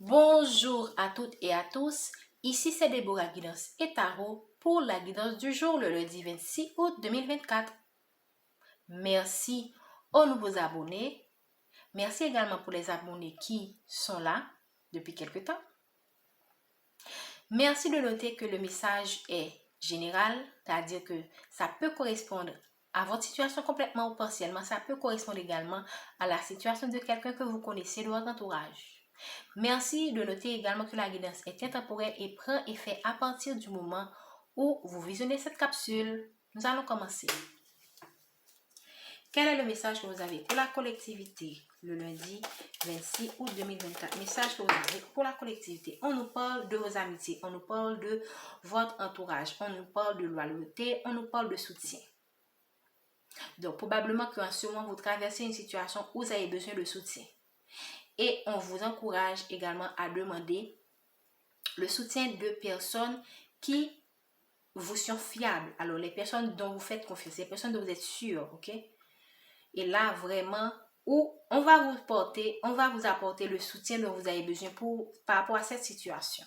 Bonjour à toutes et à tous, ici c'est Déborah Guidance et Tarot pour la guidance du jour le lundi 26 août 2024. Merci aux nouveaux abonnés, merci également pour les abonnés qui sont là depuis quelque temps. Merci de noter que le message est général, c'est-à-dire que ça peut correspondre à votre situation complètement ou partiellement, ça peut correspondre également à la situation de quelqu'un que vous connaissez de votre entourage. Merci de noter également que la guidance est intemporelle et prend effet à partir du moment où vous visionnez cette capsule. Nous allons commencer. Quel est le message que vous avez pour la collectivité le lundi 26 août 2024? Message que vous avez pour la collectivité. On nous parle de vos amitiés, on nous parle de votre entourage, on nous parle de loyauté, on nous parle de soutien. Donc, probablement qu'en ce moment, vous traversez une situation où vous avez besoin de soutien. Et on vous encourage également à demander le soutien de personnes qui vous sont fiables. Alors, les personnes dont vous faites confiance, les personnes dont vous êtes sûr, ok? Et là, vraiment, où on va vous apporter le soutien dont vous avez besoin par rapport à cette situation.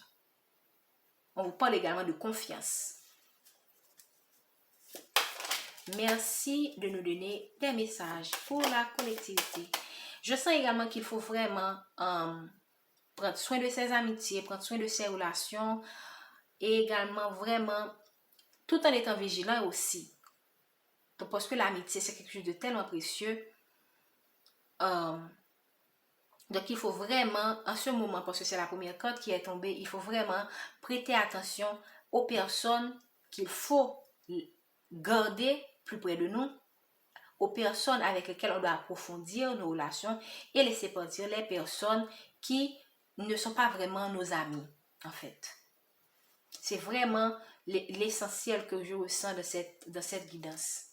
On vous parle également de confiance. Merci de nous donner des messages pour la collectivité. Je sens également qu'il faut vraiment prendre soin de ses amitiés, prendre soin de ses relations et également vraiment tout en étant vigilant aussi. Donc, parce que l'amitié, c'est quelque chose de tellement précieux. Donc, il faut vraiment, en ce moment, parce que c'est la première carte qui est tombée, il faut vraiment prêter attention aux personnes qu'il faut garder plus près de nous, aux personnes avec lesquelles on doit approfondir nos relations et laisser partir les personnes qui ne sont pas vraiment nos amis, en fait. C'est vraiment l'essentiel que je ressens dans cette guidance.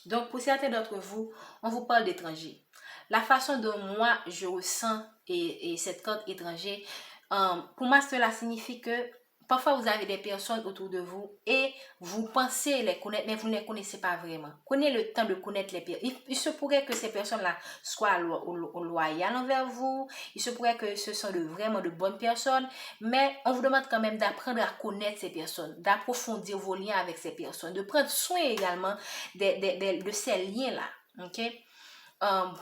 Donc, pour certains d'entre vous, on vous parle d'étrangers. La façon dont moi, je ressens et cette carte étranger, pour moi, cela signifie que parfois, vous avez des personnes autour de vous et vous pensez les connaître, mais vous ne les connaissez pas vraiment. Prenez le temps de connaître les personnes. Il se pourrait que ces personnes-là soient loyales envers vous. Il se pourrait que ce sont vraiment de bonnes personnes. Mais on vous demande quand même d'apprendre à connaître ces personnes, d'approfondir vos liens avec ces personnes, de prendre soin également de ces liens-là. Okay?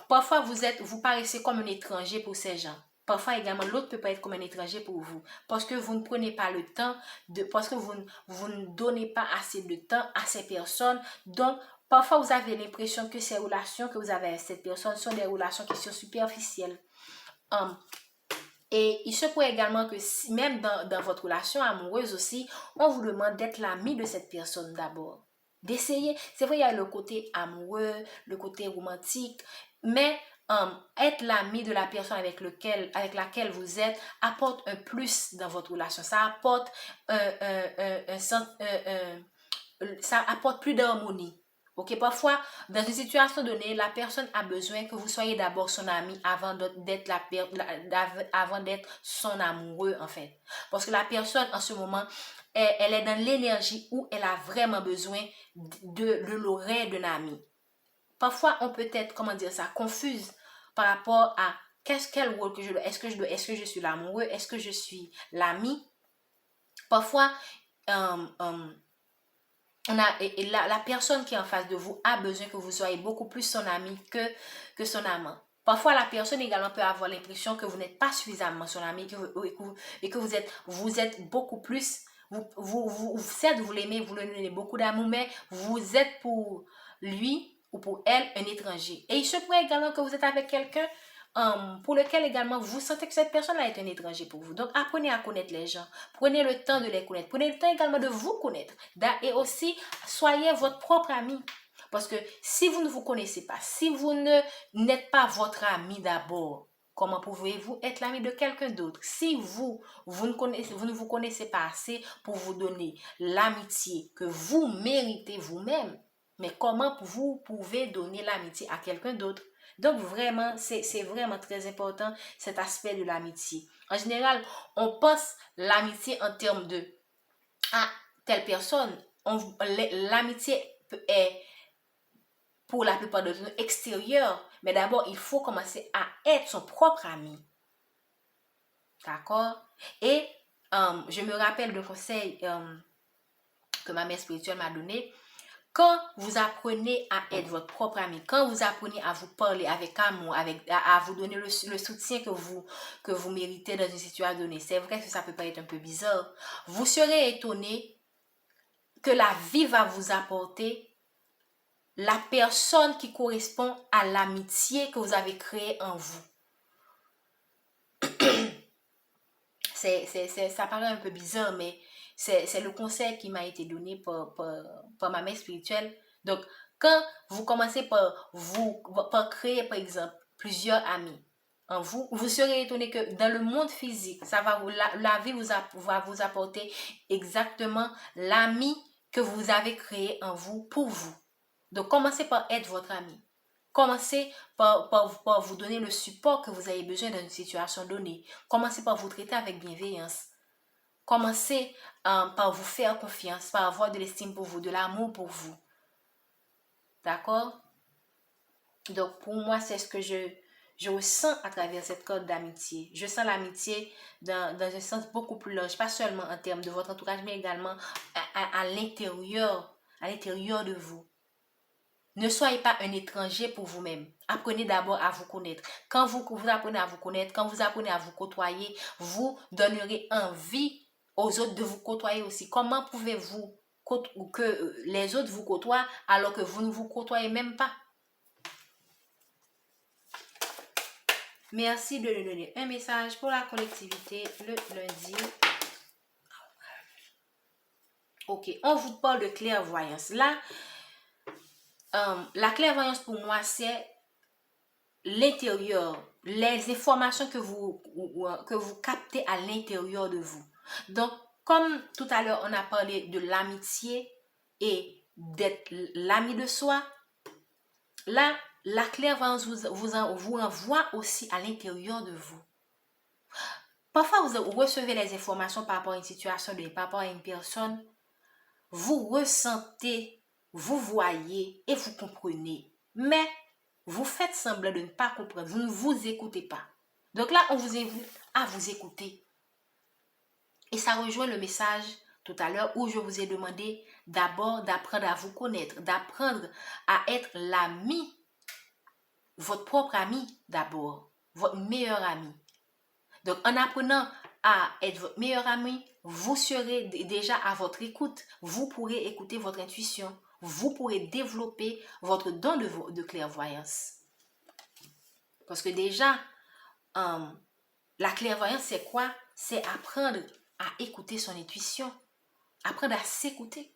Parfois, vous paraissez comme un étranger pour ces gens. Parfois également, l'autre peut pas être comme un étranger pour vous. Parce que vous ne prenez pas le temps, parce que vous ne donnez pas assez de temps à ces personnes. Donc, parfois, vous avez l'impression que ces relations que vous avez avec cette personne sont des relations qui sont superficielles. Et il se pourrait également que même dans votre relation amoureuse aussi, on vous demande d'être l'ami de cette personne d'abord. D'essayer, c'est vrai, il y a le côté amoureux, le côté romantique, mais être l'ami de la personne avec laquelle vous êtes apporte un plus dans votre relation. Ça apporte ça apporte plus d'harmonie. Ok, parfois, dans une situation donnée, la personne a besoin que vous soyez d'abord son ami avant d'être son amoureux, en fait. Parce que la personne, en ce moment, elle est dans l'énergie où elle a vraiment besoin de l'oreille d'un ami. Parfois, on peut être, confuse par rapport à quel rôle que je dois. Est-ce que je suis l'amoureux? Est-ce que je suis l'ami? Parfois, la personne qui est en face de vous a besoin que vous soyez beaucoup plus son ami que son amant. Parfois, la personne également peut avoir l'impression que vous n'êtes pas suffisamment son ami et que vous êtes beaucoup plus. Certes, vous l'aimez, vous lui donnez beaucoup d'amour, mais vous êtes pour lui ou pour elle un étranger. Et il se pourrait également que vous êtes avec quelqu'un pour lequel également vous sentez que cette personne-là est un étranger pour vous. Donc, apprenez à connaître les gens. Prenez le temps de les connaître. Prenez le temps également de vous connaître. Et aussi, soyez votre propre ami. Parce que si vous ne vous connaissez pas, si vous n'êtes pas votre ami d'abord, comment pouvez-vous être l'ami de quelqu'un d'autre? Si vous ne vous connaissez pas assez pour vous donner l'amitié que vous méritez vous-même, mais comment vous pouvez donner l'amitié à quelqu'un d'autre? Donc vraiment, c'est vraiment très important cet aspect de l'amitié. En général, on pense l'amitié en termes de telle personne. L'amitié est pour la plupart de nous extérieure, Mais d'abord, il faut commencer à être son propre ami. D'accord? Et je me rappelle de conseil que ma mère spirituelle m'a donné. Quand vous apprenez à être votre propre ami, quand vous apprenez à vous parler avec amour, à vous donner le soutien que vous méritez dans une situation donnée, c'est vrai que ça peut paraître un peu bizarre, vous serez étonné que la vie va vous apporter la personne qui correspond à l'amitié que vous avez créée en vous. Ça paraît un peu bizarre, mais c'est le conseil qui m'a été donné par ma mère spirituelle. Donc, quand vous commencez par créer, par exemple, plusieurs amis en vous, vous serez étonné que dans le monde physique, la vie va vous apporter exactement l'ami que vous avez créé en vous pour vous. Donc, commencez par être votre ami. Commencez par vous donner le support que vous avez besoin dans une situation donnée. Commencez par vous traiter avec bienveillance. Commencez par vous faire confiance, par avoir de l'estime pour vous, de l'amour pour vous. D'accord? Donc, pour moi, c'est ce que je ressens à travers cette corde d'amitié. Je sens l'amitié dans un sens beaucoup plus large, pas seulement en termes de votre entourage, mais également à l'intérieur de vous. Ne soyez pas un étranger pour vous-même. Apprenez d'abord à vous connaître. Quand vous apprenez à vous connaître, quand vous apprenez à vous côtoyer, vous donnerez envie aux autres de vous côtoyer aussi. Comment pouvez-vous que les autres vous côtoient alors que vous ne vous côtoyez même pas? Merci de nous donner un message pour la collectivité le lundi. Ok, on vous parle de clairvoyance. Là, la clairvoyance pour moi, c'est l'intérieur, les informations que vous captez à l'intérieur de vous. Donc, comme tout à l'heure, on a parlé de l'amitié et d'être l'ami de soi, là, la clairvoyance vous envoie aussi à l'intérieur de vous. Parfois, vous recevez les informations par rapport à une situation, par rapport à une personne, vous ressentez, vous voyez et vous comprenez. Mais vous faites semblant de ne pas comprendre. Vous ne vous écoutez pas. Donc là, on vous invite à vous écouter. Et ça rejoint le message tout à l'heure où je vous ai demandé d'abord d'apprendre à vous connaître, d'apprendre à être l'ami, votre propre ami d'abord, votre meilleur ami. Donc en apprenant à être votre meilleur ami, vous serez déjà à votre écoute. Vous pourrez écouter votre intuition. Vous pourrez développer votre don de clairvoyance. Parce que déjà, la clairvoyance, c'est quoi? C'est apprendre à écouter son intuition. Apprendre à s'écouter.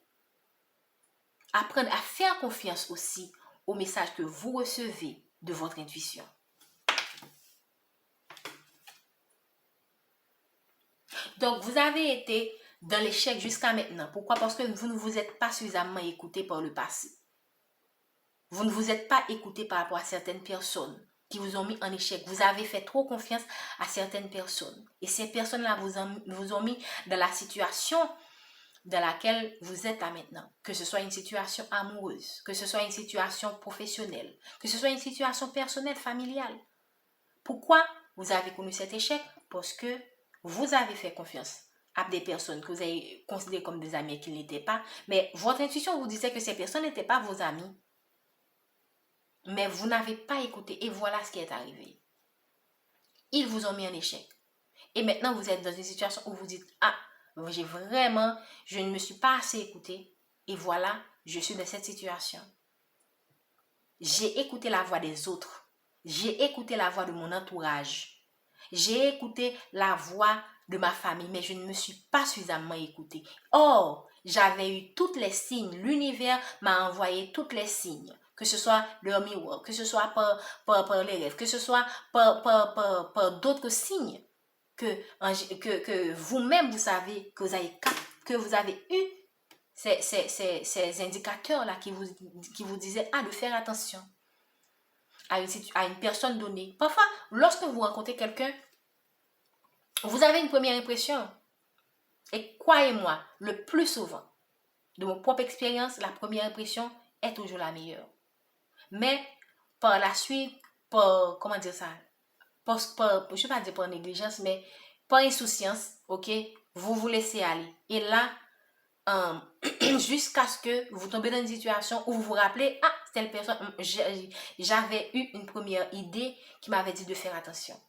Apprendre à faire confiance aussi au message que vous recevez de votre intuition. Donc, vous avez été dans l'échec jusqu'à maintenant. Pourquoi? Parce que vous ne vous êtes pas suffisamment écouté par le passé. Vous ne vous êtes pas écouté par rapport à certaines personnes qui vous ont mis en échec. Vous avez fait trop confiance à certaines personnes. Et ces personnes-là vous ont mis dans la situation dans laquelle vous êtes là maintenant. Que ce soit une situation amoureuse, que ce soit une situation professionnelle, que ce soit une situation personnelle, familiale. Pourquoi vous avez connu cet échec? Parce que vous avez fait confiance à des personnes que vous avez considérées comme des amis et qui ne l'étaient pas. Mais votre intuition vous disait que ces personnes n'étaient pas vos amis. Mais vous n'avez pas écouté et voilà ce qui est arrivé. Ils vous ont mis en échec. Et maintenant, vous êtes dans une situation où vous dites, ah, je ne me suis pas assez écouté. Et voilà, je suis dans cette situation. J'ai écouté la voix des autres. J'ai écouté la voix de mon entourage. J'ai écouté la voix de ma famille, mais je ne me suis pas suffisamment écoutée. Or, j'avais eu tous les signes. L'univers m'a envoyé tous les signes. Que ce soit leur miroir, que ce soit par les rêves, que ce soit par d'autres signes que vous-même, vous savez, que vous avez eu ces indicateurs-là qui vous disaient de faire attention à une personne donnée. Parfois, lorsque vous rencontrez quelqu'un, vous avez une première impression. Et croyez-moi, le plus souvent, de mon propre expérience, la première impression est toujours la meilleure. Mais par la suite, comment dire ça? Je ne vais pas dire par négligence, mais par insouciance, ok? Vous vous laissez aller. Et là, jusqu'à ce que vous tombez dans une situation où vous vous rappelez, ah, telle personne, j'avais eu une première idée qui m'avait dit de faire attention.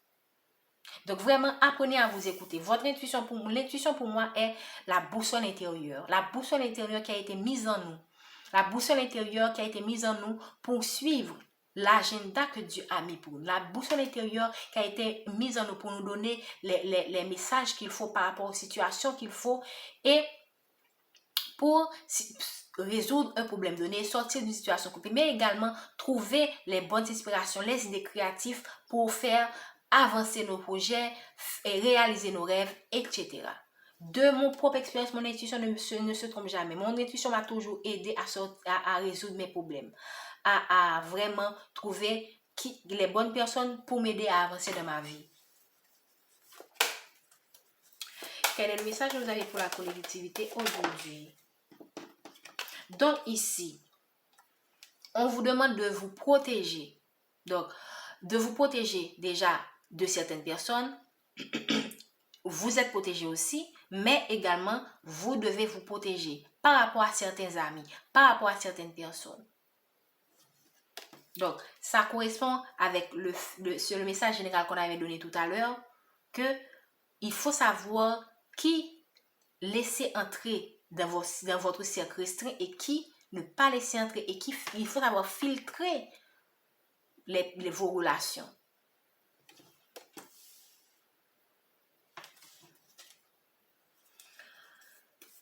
Donc vraiment, apprenez à vous écouter. L'intuition pour moi est la boussole intérieure. La boussole intérieure qui a été mise en nous. La boussole intérieure qui a été mise en nous pour suivre l'agenda que Dieu a mis pour nous. La boussole intérieure qui a été mise en nous pour nous donner les messages qu'il faut par rapport aux situations qu'il faut et pour résoudre un problème donné, sortir d'une situation compliquée, mais également trouver les bonnes inspirations, les idées créatives pour faire avancer nos projets et réaliser nos rêves, etc. De mon propre expérience, mon intuition ne se trompe jamais. Mon intuition m'a toujours aidé à résoudre mes problèmes, à vraiment trouver les bonnes personnes pour m'aider à avancer dans ma vie. Quel est le message que vous avez pour la collectivité aujourd'hui? Donc ici, on vous demande de vous protéger. Donc, de vous protéger déjà de certaines personnes. Vous êtes protégé aussi, mais également, vous devez vous protéger par rapport à certains amis, par rapport à certaines personnes. Donc, ça correspond avec le message général qu'on avait donné tout à l'heure, que il faut savoir qui laisser entrer dans votre cercle restreint et qui ne pas laisser entrer, et il faut savoir filtrer vos relations.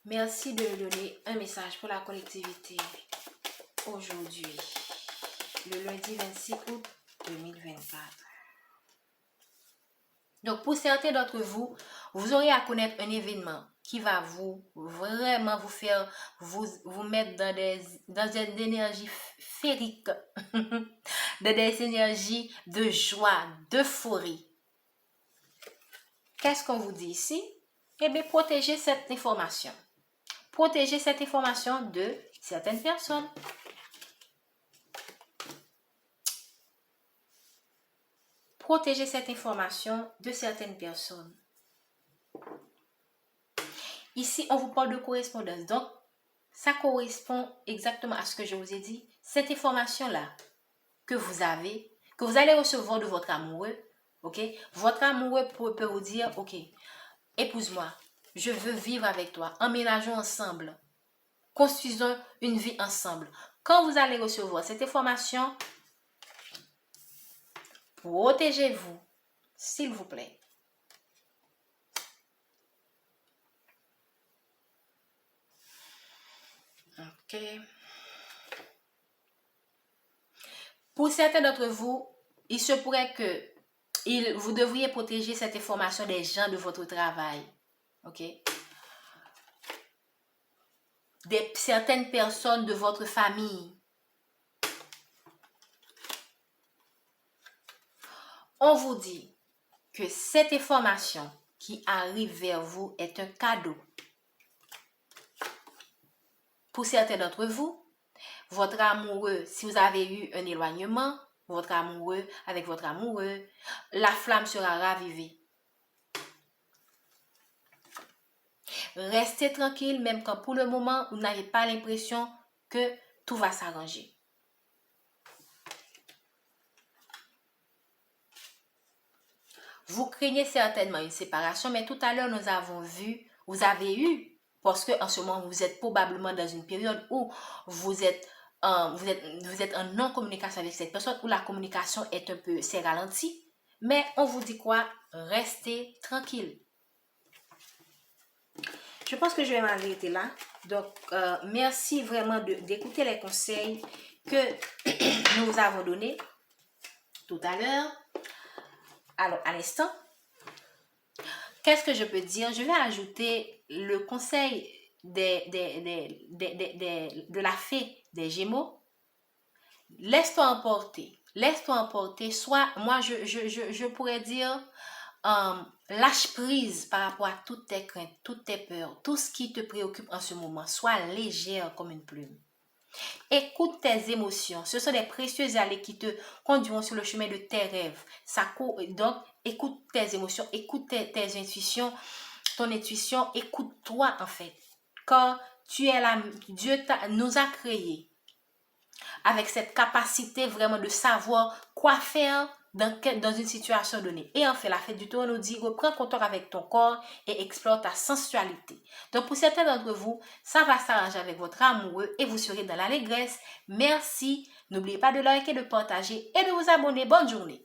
Merci de me donner un message pour la collectivité aujourd'hui, le lundi 26 août 2024. Donc, pour certains d'entre vous, vous aurez à connaître un événement qui va vraiment vous faire vous mettre dans des énergies féeriques, dans des énergies de joie, d'euphorie. Qu'est-ce qu'on vous dit ici? Eh bien, protégez cette information. Protégez cette information de certaines personnes. Protégez cette information de certaines personnes. Ici, on vous parle de correspondance. Donc, ça correspond exactement à ce que je vous ai dit. Cette information-là que vous allez recevoir de votre amoureux, ok? Votre amoureux peut vous dire, ok, épouse-moi, je veux vivre avec toi, emménageons ensemble, construisons une vie ensemble. Quand vous allez recevoir cette information, protégez-vous, s'il vous plaît. Ok. Pour certains d'entre vous, il se pourrait que vous devriez protéger cette information des gens de votre travail. Ok. Certaines personnes de votre famille. On vous dit que cette information qui arrive vers vous est un cadeau. Pour certains d'entre vous, votre amoureux, si vous avez eu un éloignement, avec votre amoureux, la flamme sera ravivée. Restez tranquille, même quand pour le moment, vous n'avez pas l'impression que tout va s'arranger. Vous craignez certainement une séparation, mais tout à l'heure, nous avons vu, vous avez eu, parce qu'en ce moment, vous êtes probablement dans une période où vous êtes en non-communication avec cette personne, où la communication est un peu, c'est ralenti. Mais on vous dit quoi? Restez tranquille. Je pense que je vais m'arrêter là. Donc, merci vraiment d'écouter les conseils que nous vous avons donnés tout à l'heure. Alors, à l'instant, qu'est-ce que je peux dire? Je vais ajouter le conseil de la fée des Gémeaux. Laisse-toi emporter. Laisse-toi emporter. Soit, moi, je pourrais dire, lâche prise par rapport à toutes tes craintes, toutes tes peurs, tout ce qui te préoccupe en ce moment. Sois légère comme une plume. Écoute tes émotions. Ce sont des précieuses allées qui te conduiront sur le chemin de tes rêves. Donc, écoute tes émotions, écoute tes intuitions, ton intuition, écoute-toi en fait. Car tu es là, Dieu nous a créés avec cette capacité vraiment de savoir quoi faire dans une situation donnée. Et en fait, la fête du tour nous dit, reprends contact avec ton corps et explore ta sensualité. Donc, pour certains d'entre vous, ça va s'arranger avec votre amoureux et vous serez dans l'allégresse. Merci. N'oubliez pas de liker, de partager et de vous abonner. Bonne journée.